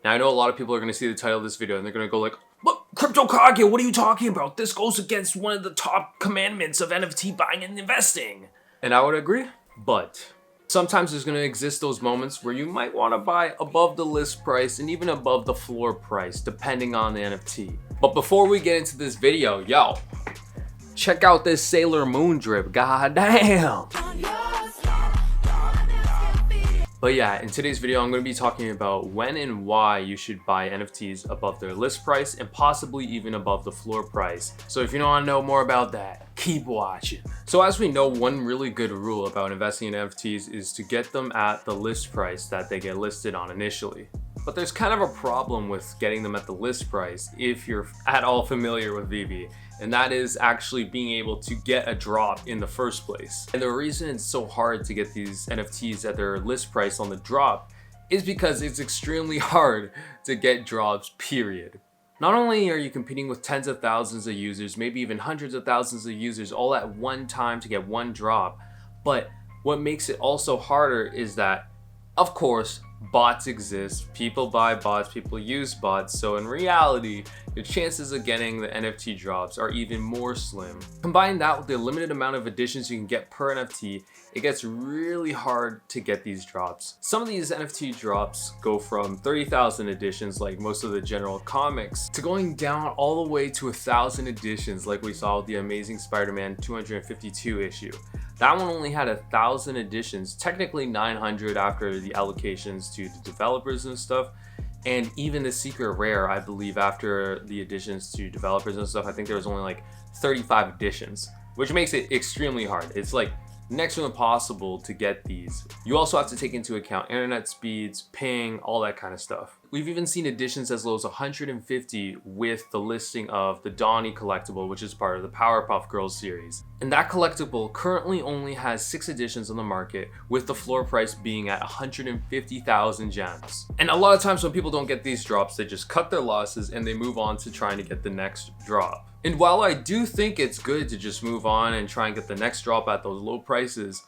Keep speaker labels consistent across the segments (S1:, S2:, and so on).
S1: Now I know a lot of people are going to see the title of this video and they're going to go like, "What, Crypto Kage, what are you talking about? This goes against one of the top commandments of NFT buying and investing." And I would agree, but sometimes there's going to exist those moments where you might want to buy above the list price and even above the floor price, depending on the NFT. But before we get into this video, yo, check out this Sailor Moon drip, goddamn. But yeah, in today's video, I'm going to be talking about when and why you should buy NFTs above their list price and possibly even above the floor price. So if you want to know more about that, keep watching. So as we know, one really good rule about investing in NFTs is to get them at the list price that they get listed on initially. But there's kind of a problem with getting them at the list price if you're at all familiar with VeVe, and that is actually being able to get a drop in the first place. And the reason it's so hard to get these NFTs at their list price on the drop is because it's extremely hard to get drops, period. Not only are you competing with tens of thousands of users, maybe even hundreds of thousands of users all at one time to get one drop, but what makes it also harder is that, of course, bots exist, people buy bots, people use bots, so in reality, your chances of getting the NFT drops are even more slim. Combine that with the limited amount of editions you can get per NFT, it gets really hard to get these drops. Some of these NFT drops go from 30,000 editions like most of the general comics to going down all the way to 1,000 editions like we saw with the Amazing Spider-Man 252 issue. That one only had 1,000 editions, technically 900 after the allocations to the developers and stuff. And even the secret rare, I believe, after the additions to developers and stuff, I think there was only like 35 editions, which makes it extremely hard. It's like next to impossible to get these. You also have to take into account internet speeds, ping, all that kind of stuff. We've even seen editions as low as 150 with the listing of the Donnie collectible, which is part of the Powerpuff Girls series. And that collectible currently only has 6 editions on the market, with the floor price being at 150,000 gems. And a lot of times when people don't get these drops, they just cut their losses and they move on to trying to get the next drop. And while I do think it's good to just move on and try and get the next drop at those low prices,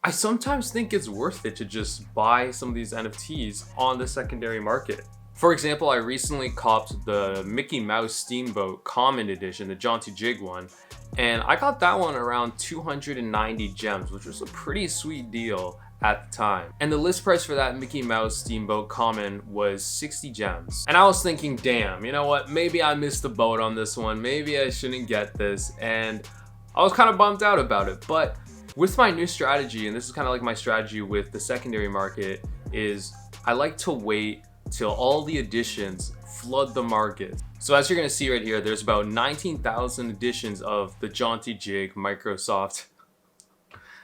S1: I sometimes think it's worth it to just buy some of these NFTs on the secondary market. For example, I recently copped the Mickey Mouse Steamboat Common Edition, the Jaunty Jig one, and I got that one around 290 gems, which was a pretty sweet deal at the time. And the list price for that Mickey Mouse Steamboat Common was 60 gems. And I was thinking, damn, you know what, maybe I missed the boat on this one, maybe I shouldn't get this, and I was kind of bummed out about it. But with my new strategy, and this is kind of like my strategy with the secondary market, is I like to wait till all the editions flood the market. So as you're gonna see right here, there's about 19,000 editions of the Jaunty Jig Microsoft.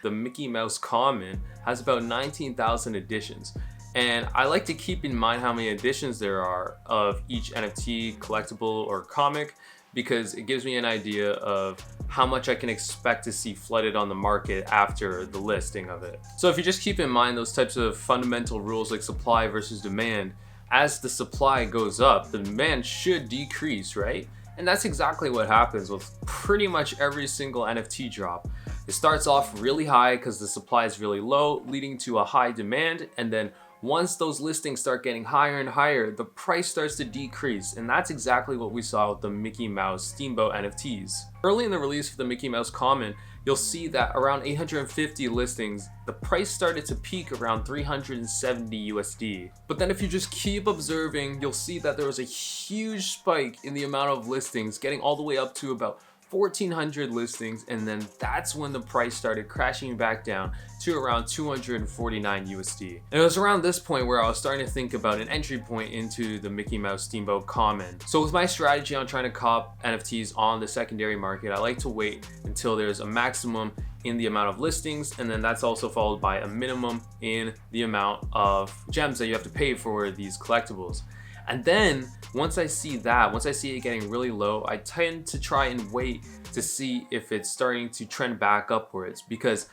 S1: The Mickey Mouse Common has about 19,000 editions. And I like to keep in mind how many editions there are of each NFT, collectible, or comic, because it gives me an idea of how much I can expect to see flooded on the market after the listing of it. So if you just keep in mind those types of fundamental rules like supply versus demand, as the supply goes up, the demand should decrease, right? And that's exactly what happens with pretty much every single NFT drop. It starts off really high because the supply is really low, leading to a high demand, and then once those listings start getting higher and higher, the price starts to decrease, and that's exactly what we saw with the Mickey Mouse Steamboat NFTs. Early in the release of the Mickey Mouse Common, you'll see that around 850 listings, the price started to peak around 370 USD. But then if you just keep observing, you'll see that there was a huge spike in the amount of listings, getting all the way up to about 1,400 listings, and then that's when the price started crashing back down to around 249 USD. And it was around this point where I was starting to think about an entry point into the Mickey Mouse Steamboat Common. So with my strategy on trying to cop NFTs on the secondary market, I like to wait until there's a maximum in the amount of listings, and then that's also followed by a minimum in the amount of gems that you have to pay for these collectibles. And then once I see it getting really low, I tend to try and wait to see if it's starting to trend back upwards, because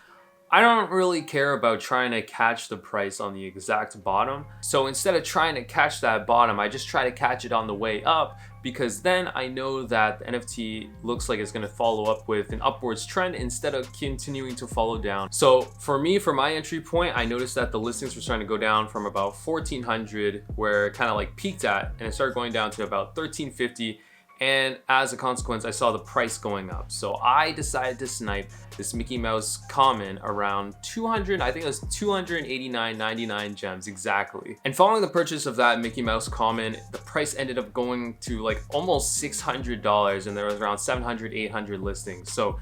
S1: I don't really care about trying to catch the price on the exact bottom. So instead of trying to catch that bottom, I just try to catch it on the way up, because then I know that the NFT looks like it's going to follow up with an upwards trend instead of continuing to follow down. So for me, for my entry point, I noticed that the listings were starting to go down from about 1,400, where it kind of like peaked at, and it started going down to about 1,350. And as a consequence, I saw the price going up. So I decided to snipe this Mickey Mouse common around 200, I think it was 289.99 gems exactly. And following the purchase of that Mickey Mouse common, the price ended up going to like almost $600, and there was around 700, 800 listings. So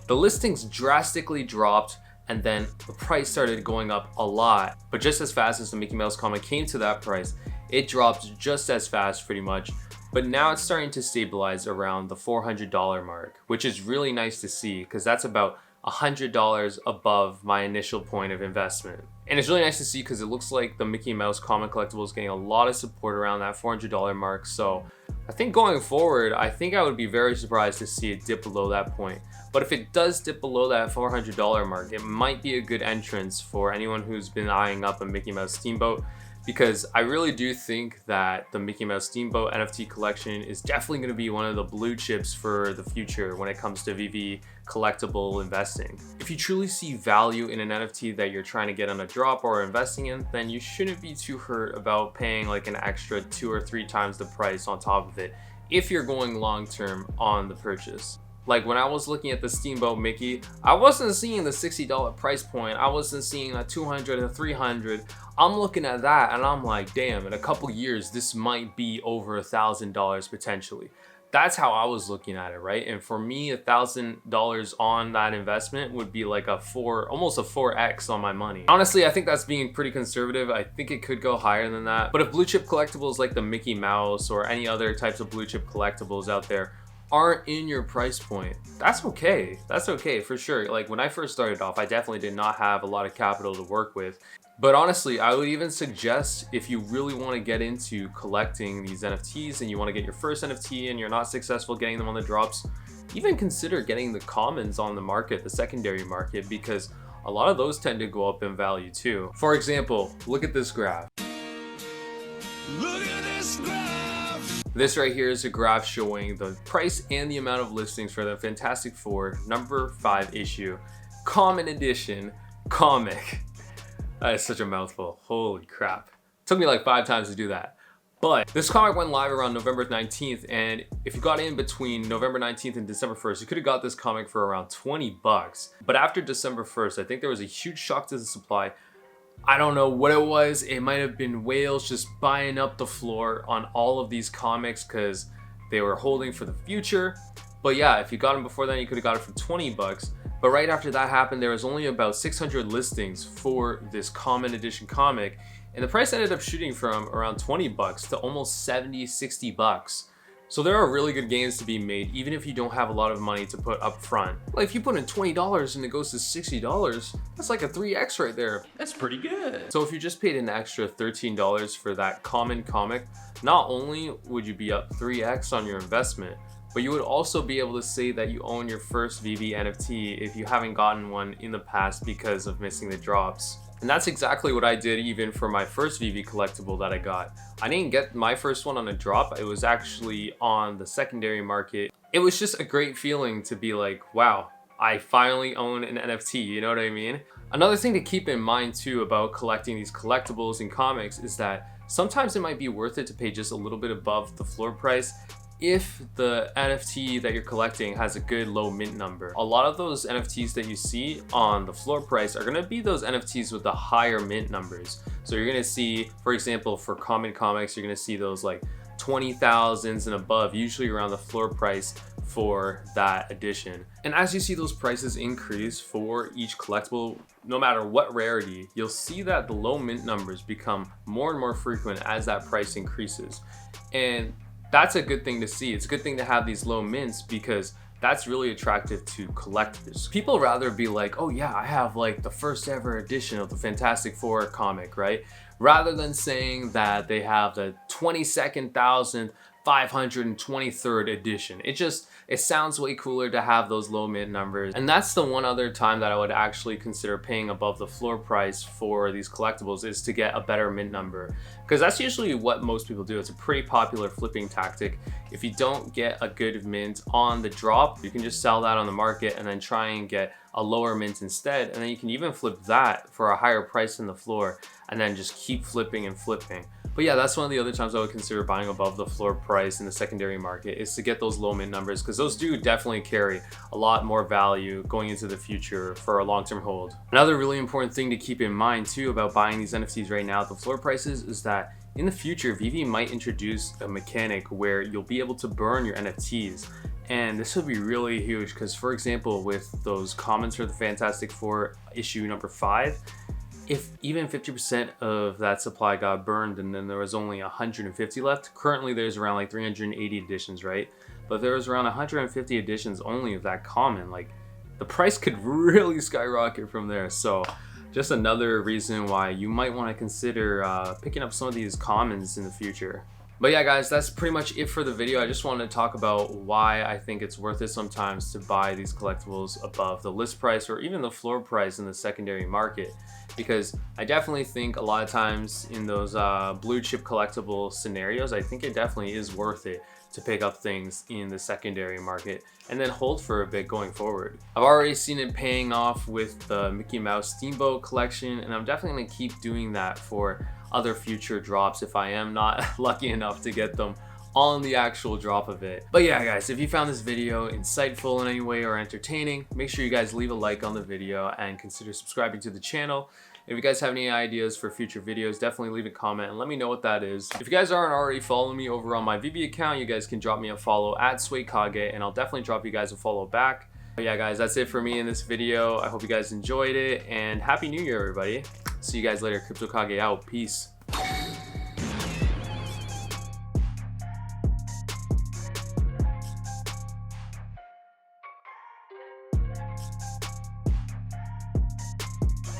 S1: the listings drastically dropped, and then the price started going up a lot. But just as fast as the Mickey Mouse common came to that price, it dropped just as fast pretty much. But now it's starting to stabilize around the $400 mark, which is really nice to see because that's about $100 above my initial point of investment. And it's really nice to see because it looks like the Mickey Mouse common collectible is getting a lot of support around that $400 mark. So I think going forward, I think I would be very surprised to see it dip below that point. But if it does dip below that $400 mark, it might be a good entrance for anyone who's been eyeing up a Mickey Mouse Steamboat, because I really do think that the Mickey Mouse Steamboat NFT collection is definitely going to be one of the blue chips for the future when it comes to VeVe collectible investing. If you truly see value in an NFT that you're trying to get on a drop or investing in, then you shouldn't be too hurt about paying like an extra 2 or 3 times the price on top of it if you're going long term on the purchase. Like when I was looking at the Steamboat Mickey, I wasn't seeing the $60 price point. I wasn't seeing a 200 or 300. I'm looking at that and I'm like, damn, in a couple years, this might be over $1,000 potentially. That's how I was looking at it, right? And for me, $1,000 on that investment would be like almost a 4x on my money. Honestly, I think that's being pretty conservative. I think it could go higher than that. But if blue chip collectibles like the Mickey Mouse or any other types of blue chip collectibles out there aren't in your price point, that's okay. That's okay for sure. Like when I first started off, I definitely did not have a lot of capital to work with. But honestly, I would even suggest if you really want to get into collecting these NFTs and you want to get your first NFT and you're not successful getting them on the drops, even consider getting the commons on the market, the secondary market, because a lot of those tend to go up in value too. For example, look at this graph. Look at this graph. This right here is a graph showing the price and the amount of listings for the Fantastic Four #5 issue common edition comic. That is such a mouthful. Holy crap. Took me like 5 times to do that. But this comic went live around November 19th, and if you got in between November 19th and December 1st, you could have got this comic for around 20 bucks. But after December 1st, I think there was a huge shock to the supply. I don't know what it was. It might have been whales just buying up the floor on all of these comics because they were holding for the future. But yeah, if you got them before then, you could have got it for 20 bucks. But right after that happened, there was only about 600 listings for this common edition comic, and the price ended up shooting from around 20 bucks to almost 70, 60 bucks. So there are really good gains to be made, even if you don't have a lot of money to put up front. Like if you put in $20 and it goes to $60, that's like a 3x right there. That's pretty good. So if you just paid an extra $13 for that common comic, not only would you be up 3x on your investment, but you would also be able to say that you own your first VeVe NFT if you haven't gotten one in the past because of missing the drops. And that's exactly what I did even for my first VeVe collectible that I got. I didn't get my first one on a drop, it was actually on the secondary market. It was just a great feeling to be like, wow, I finally own an NFT, you know what I mean? Another thing to keep in mind too about collecting these collectibles and comics is that sometimes it might be worth it to pay just a little bit above the floor price if the NFT that you're collecting has a good low mint number. A lot of those NFTs that you see on the floor price are gonna be those NFTs with the higher mint numbers. So you're gonna see, for example, for common comics, you're gonna see those like 20,000s and above, usually around the floor price for that edition. And as you see those prices increase for each collectible, no matter what rarity, you'll see that the low mint numbers become more and more frequent as that price increases. And that's a good thing to see. It's a good thing to have these low mints because that's really attractive to collectors. People rather be like, oh yeah, I have like the first ever edition of the Fantastic Four comic, right? rather than saying that they have the 22,523rd edition. It sounds way cooler to have those low mint numbers. And that's the one other time that I would actually consider paying above the floor price for these collectibles, is to get a better mint number, because that's usually what most people do. It's a pretty popular flipping tactic. If you don't get a good mint on the drop, you can just sell that on the market and then try and get a lower mint instead, and then you can even flip that for a higher price than the floor and then just keep flipping and flipping. But yeah, that's one of the other times I would consider buying above the floor price in the secondary market, is to get those low mint numbers, because those do definitely carry a lot more value going into the future for a long-term hold. Another really important thing to keep in mind too about buying these NFTs right now at the floor prices is that in the future, VeVe might introduce a mechanic where you'll be able to burn your NFTs. And this would be really huge, because for example, with those comments for the Fantastic Four issue number 5, if even 50% of that supply got burned and then there was only 150 left, currently there's around like 380 editions, right? But there was around 150 editions only of that common. Like, the price could really skyrocket from there. So just another reason why you might want to consider picking up some of these commons in the future. But yeah guys, that's pretty much it for the video. I just wanted to talk about why I think it's worth it sometimes to buy these collectibles above the list price or even the floor price in the secondary market, because I definitely think a lot of times in those blue chip collectible scenarios, I think it definitely is worth it to pick up things in the secondary market and then hold for a bit going forward. I've already seen it paying off with the Mickey Mouse Steamboat collection, and I'm definitely gonna keep doing that for other future drops if I am not lucky enough to get them on the actual drop of it. But yeah guys, if you found this video insightful in any way or entertaining, make sure you guys leave a like on the video and consider subscribing to the channel. If you guys have any ideas for future videos, definitely leave a comment and let me know what that is. If you guys aren't already following me over on my VeVe account, you guys can drop me a follow at SwayKage and I'll definitely drop you guys a follow back. But yeah guys, that's it for me in this video. I hope you guys enjoyed it, and Happy New Year everybody. See you guys later. CryptoKage out. Peace.